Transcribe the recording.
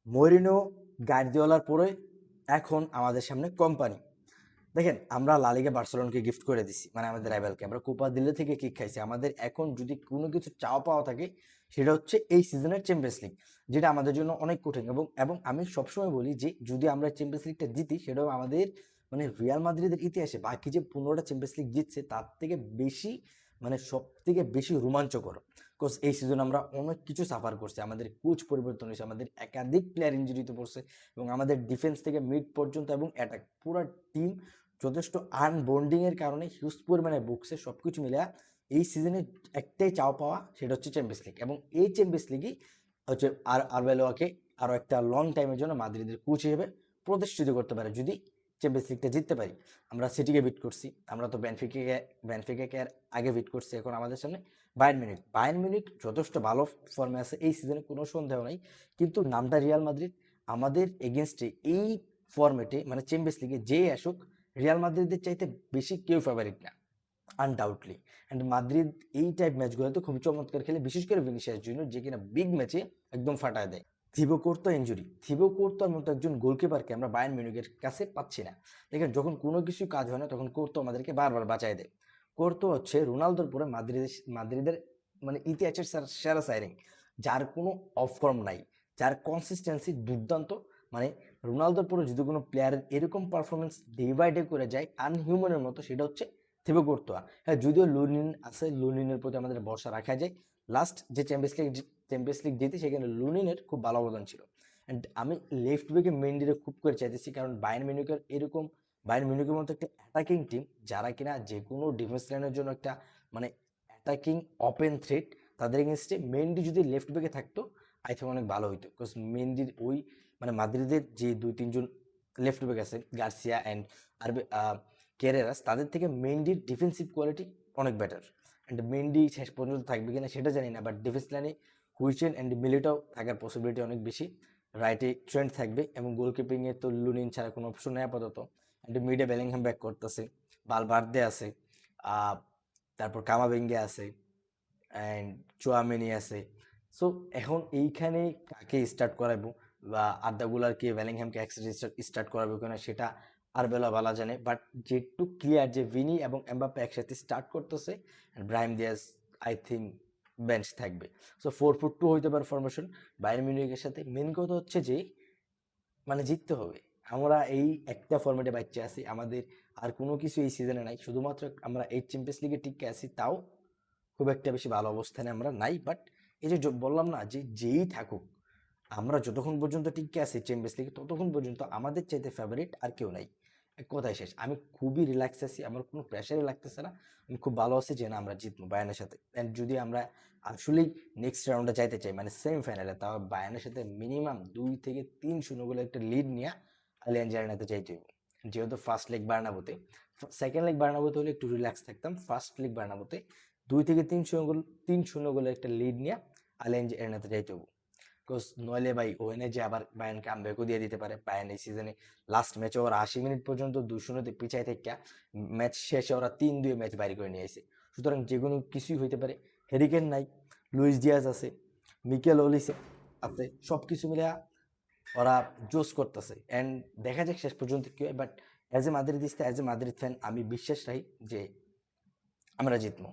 Moreno, গার্দিওলার পরে এখন আমাদের সামনে কোম্পানি। দেখেন, আমরা লা লিগা বার্সেলোনাকে গিফট করে দিছি, মানে আমাদের রাইভালকে আমরা কোপা দিলে থেকে কিক খাইছি। আমাদের এখন যদি কোনো কিছু চাওয়া পাওয়া থাকে সেটা হচ্ছে এই সিজনের চ্যাম্পিয়ন্স লিগ, যেটা আমাদের জন্য অনেক কঠিন। এবং আমি সবসময় বলি যে যদি আমরা চ্যাম্পিয়ন্স লিগটা জিতি, সেটাও আমাদের মানে রিয়াল মাদ্রিদের ইতিহাসে বাকি যে 15টা চ্যাম্পিয়ন্স লিগ জিতছে তার থেকে বেশি, মানে সব থেকে বেশি রোমাঞ্চকর। বিকজ এই সিজন আমরা অনেক কিছু সাফার করছি, আমাদের কোচ পরিবর্তন হয়েছে, আমাদের একাধিক প্লেয়ার ইঞ্জুরিতে পড়ছে, এবং আমাদের ডিফেন্স থেকে মিড পর্যন্ত এবং অ্যাটাক পুরো টিম যথেষ্ট আনবন্ডিংয়ের কারণে হিউজ পরিমাণে বুকছে। সব কিছু মিলে এই সিজনে একটাই চাও পাওয়া, সেটা হচ্ছে চ্যাম্পিয়ন্স লিগ। এবং এই চ্যাম্পিয়ন্স লিগই হচ্ছে আরবেলোয়াকে আরও একটা লং টাইমের জন্য মাদ্রিদের কোচ হিসেবে প্রতিষ্ঠিত করতে পারে যদি চ্যাম্পিয়ন্স লিগটা জিততে পারি। আমরা সিটিকে বিট করছি, আমরা তো বেনফিকাকে আগে বিট করছি, এখন আমাদের সামনে বায়ার্ন মিউনিখ যথেষ্ট ভালো ফর্মে আছে এই সিজনে, কোনো সন্দেহ নাই। কিন্তু নামটা রিয়াল মাদ্রিদ, আমাদের এগেনস্টে এই ফর্মেটে মানে চ্যাম্পিয়ন্স লিগে যে আসুক, রিয়াল মাদ্রিদের চাইতে বেশি কেউ ফেভারিট না, আনডাউটলি। অ্যান্ড মাদ্রিদ এই টাইপ ম্যাচগুলোতে খুব চমৎকার খেলে, বিশেষ করে ভিনিসিয়াস জুনিয়র, যে কিনা বিগ ম্যাচে একদম ফাটায় দেয়। থিবো কোর্তোর মতো একজন গোলকিপারকে আমরা বায়ার্ন মিউনিখের কাছে পাচ্ছি না। দেখেন, যখন কোনো কিছু কাজ হয় না তখন কোর্তো আমাদেরকে বারবার বাঁচায় দেয়। কোর্তো হচ্ছে রোনালদোর পরে মাদ্রিদের মানে ইতিহাসের সেরা সাইরিং, যার কোনো অফ ফর্ম নাই, যার কনসিস্টেন্সি দুর্দান্ত। মানে রোনালদোর পরে যদি কোনো প্লেয়ারের এরকম পারফরমেন্স ডে বাই ডে করে যায় আনহিউম্যানের মতো, সেটা হচ্ছে থিবো কোর্তোয়া। হ্যাঁ, যদিও লুনিন আছে, লুনিনের প্রতি আমাদের ভরসা রাখা যায়। লাস্ট যে চ্যাম্পিয়ন্স লিগ জিতে সেখানে লুনিনের খুব ভালো অবদান ছিল। অ্যান্ড আমি লেফট ব্যাকে মেন্ডিরে খুব করে চাইতেছি, কারণ বায়ার্ন মিউনিখের মতো একটা অ্যাটাকিং টিম, যারা কিনা যে কোনো ডিফেন্স লাইনের জন্য একটা মানে অ্যাটাকিং ওপেন থ্রেট, তাদের এগেনস্টে মেন্ডি যদি লেফট ব্যাকে থাকতো আই থিঙ্ক অনেক ভালো হইতো। বিকজ মেন্ডির ওই মানে মাদ্রিদের যে 2-3 জন লেফট ব্যাক আছে, গার্সিয়া অ্যান্ড আর কেরেরাস, তাদের থেকে মেন্ডির ডিফেন্সিভ কোয়ালিটি অনেক বেটার। অ্যান্ড মেন্ডি শেষ পর্যন্ত থাকবে কিনা সেটা জানি না, বাট ডিফেন্স লাইনে হুইচেন অ্যান্ড মিলিটাও থাকার পসিবিলিটি অনেক বেশি। রাইটে ট্রেন্ড থাকবে, এবং গোলকিপিংয়ে তো লুনিন ছাড়া কোনো অপশন নেই আপাতত। অ্যান্ড মিডে বেলিংহাম ব্যাক করতেছে, বালবার্দে আছে, তারপর কামাভিঙ্গে আছে, অ্যান্ড চুয়ামেনি আছে। সো এখন এইখানে কাকে স্টার্ট করাবো, বা আর্দাগুলারকে বেলিংহামকে একসাথে স্টার্ট করাবো কিনা সেটা আর বেলা বলা জানে। বাট যেটু ক্লিয়ার যে ভিনি এবং এমবাপ্পে একসাথে স্টার্ট করতেছে, Brahim Diaz I think bench থাকবে। সো 4-4-2 হইতে পারে ফরমেশন বায়ার্ন মিউনিখের সাথে। মেন কথা হচ্ছে যে মানে জিততে হবে। আমরা এই একটা ফরম্যাটে বাচ্চা আছি, আমাদের আর কোনো কিছু এই সিজনে নাই, শুধুমাত্র আমরা এই চ্যাম্পিয়ন্স লিগে টিকে আছি, তাও খুব একটা বেশি ভালো অবস্থানে আমরা নাই। বাট এই যে বললাম না, যে যেই থাকুক, আমরা যতক্ষণ পর্যন্ত টিকে আছি চ্যাম্পিয়ন্স লিগে, ততক্ষণ পর্যন্ত আমাদের চাইতে ফেভারিট আর কেউ নাই। এক কথায় শেষ। আমি খুবই রিল্যাক্স আছি, আমার কোনো প্রেশারই লাগতেছে না। আমি খুব ভালো আছি যে না, আমরা জিতবো বায়ার্নের সাথে। অ্যান্ড যদি আমরা আসলেই নেক্সট রাউন্ডে যাইতে চাই, মানে সেমিফাইনালে, তাও বায়ার্নের সাথে মিনিমাম 2-3-0 গোলে একটা লিড নিয়ে আলিয়াঞ্জ অ্যারেনাতে যাইতে হবে। যেহেতু ফার্স্ট লেগ বার্নাবোতে, সেকেন্ড লেগ বার্নাবোতে হলে একটু রিল্যাক্স থাকতাম, ফার্স্ট লেগ বার্নাবোতে 2-3 গোলের একটা লিড নিয়ে আলিয়াঞ্জ অ্যারেনাতে যাইতে হবে। বিকজ নইলে ভাই ওখানে যে আবার বায়ার্ন কামব্যাকও দিয়ে দিতে পারে। বায়ার্ন এই সিজনে লাস্ট ম্যাচে ওরা 80 মিনিট পর্যন্ত 2-0 পিছাই থেকে ম্যাচ শেষে ওরা 3-2 ম্যাচ বাইরে করে নিয়ে আসে। সুতরাং যে কোনো কিছুই হইতে পারে। হেরিকেন নাই, লুইস ডিয়াজ আছে, মিকেল ওলিসে আছে, সব কিছু মিলে ওরা জোস করতেছে। অ্যান্ড দেখা যাক শেষ পর্যন্ত কি হয়। But as a Madridista, as a Madrid fan, আমি বিশ্বাস রাখি যে আমরা জিতবো।